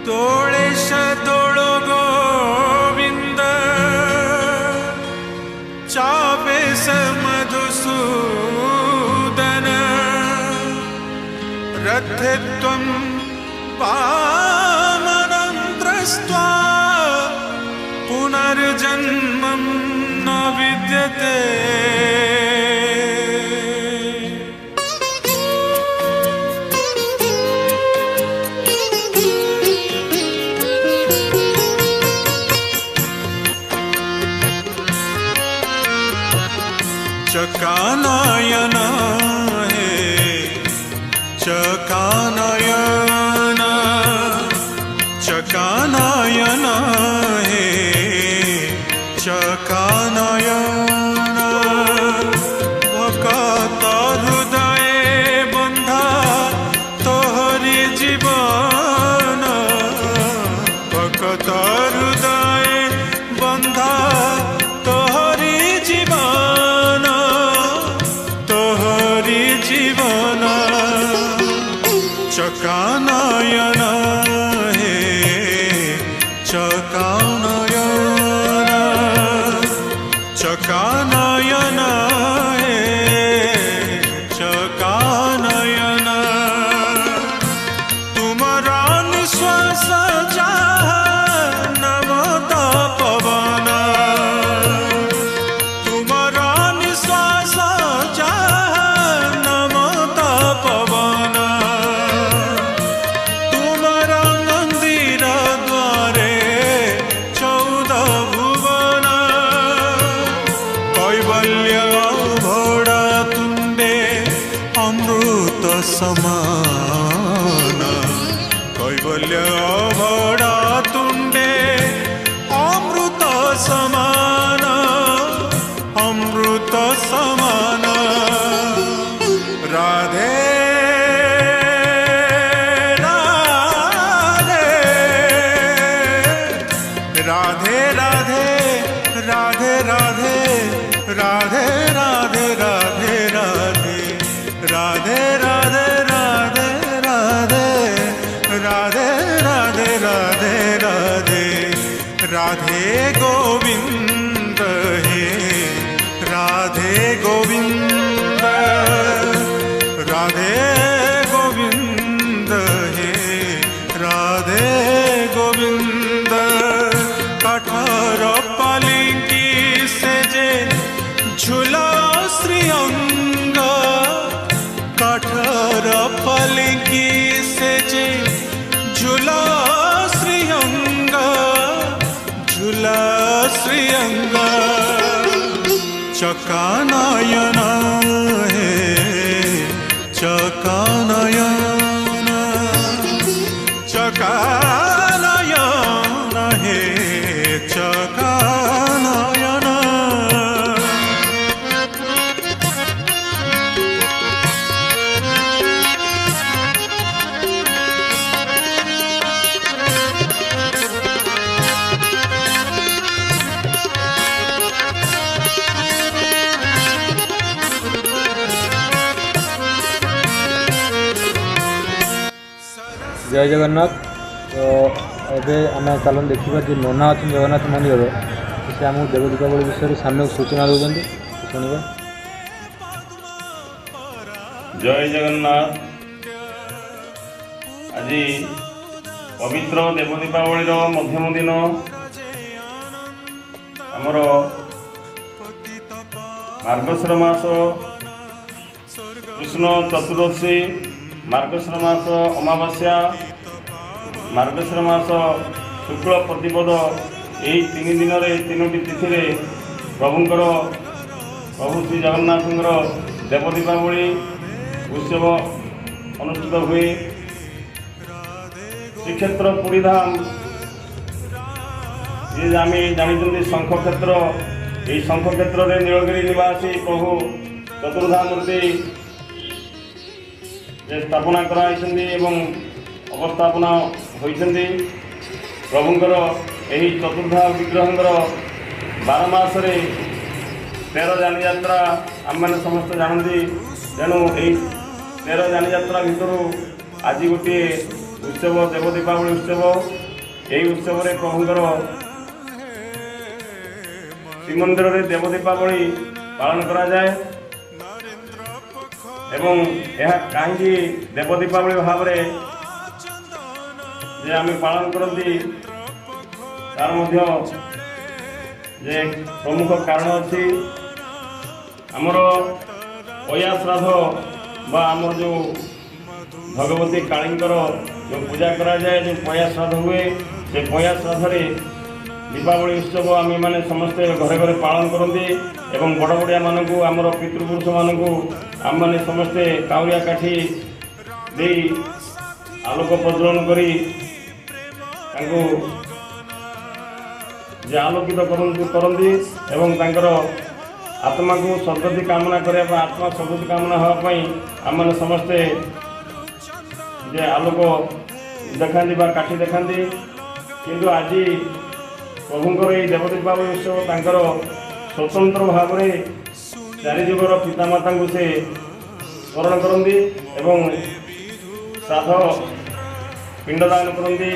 तोळेश तोळो गोविंद चापेश मधुसूदन रथे त्वं पामनं दृष्ट्वा पुनर्जन्मं न विद्यते। चकानयन हे चकानयन चकानयन हे चकानयन भक्त हृदय बंधा तोहरी जीवन भक्त हृदय बंधा तोहरी जीवन तोहरी जीवन चकानयन हे चकानयन चकानयन हे चकानयन तुमरा निश्वास चाह नमत पवन तुमरा निश्वास चाह नमत पवन तुमरा मंदिर द्वारे 14 भुवन कैवल्य भोड़ा तुंडे अमृत समान कैवल्य भोड़ा तुंडे अमृत समान अमृत समान राधे राधे राधे राधे राधे राधे राधे राधे राधे राधे राधे राधे राधे राधे राधे राधे राधे राधे गोविंद हे राधे गोविंद राधे गोविंद हे राधे गोविंद कठोर पालिंकी से जे झूला श्रीअंग कठोर पालिंकी से जे झूला श्रीअंग झूला श्रीअंग चकानयन हे चकानयन चकानयन हे चकानयन जय जगन्नाथ। तो एबे आम चलन देखा जो नना अच्छे जगन्नाथ मंदिर से आमको देव दीपावली विषय सामने सूचना दौरान शुणा। जय जगन्नाथ। आज पवित्र देव दीपावली मध्यम दिन आमर मार्गशीर मास कृष्ण चतुर्दशी मार्गशीर मास अमावास्या मार्गशीर मास शुक्ल प्रतिपद यही 3 दिन तीनोटी तिथि प्रभुंकर प्रभु श्री जगन्नाथ देव दीपावली उत्सव अनुष्ठित हुए। श्रीक्षेत्र पुरी धाम ये आम जानी शंख क्षेत्र यही शंख क्षेत्र में नीलगिरी निवासी प्रभु चतुर्धामूर्ति स्थापना कराई अवस्थापना होती प्रभुंकर यही चतुर्धा विग्रहंकर 12 मासरे 13 जानी यात्रा आम मैंने समस्त जानती। तेणु यही 13 जानी यात्रा भितर आज गोटे उत्सव देव दीपावली उत्सव यही उत्सव रे प्रभुंकर श्रीमंदिर रे देव दीपावली पालन करा जाए एवं यह कहीं देव दीपावली भाव में जे आम पालन करती तार मध्य जे प्रमुख कारण अच्छी आमर पया श्राद्ध बा आमर जो भगवती कालींकर जो पूजा करा जाए जो पया श्राद्ध हुए से पया श्राद्ध दीपावली उत्सव आम मैंने समस्ते घरे घरे पालन करती एवं बड़ बड़िया मानक आमर पितृपुरुष मानक आम मैंने समस्ते काउरिया काठी दे आलोक प्रज्वलन करी जे आलोकित करती एवं तांकर आत्मा को सद्गति कामना करने आत्मा सद्गति कामना होगापाई आम मैंने समस्ते जे आलोक देखाती काठी देखाती किंतु आज प्रभुंकर ये देव दीपावली उत्सव तांकर स्वतंत्र भाव में चारिजुगर पितामाता को से स्मरण करती एवं श्राद्ध पिंडदान करती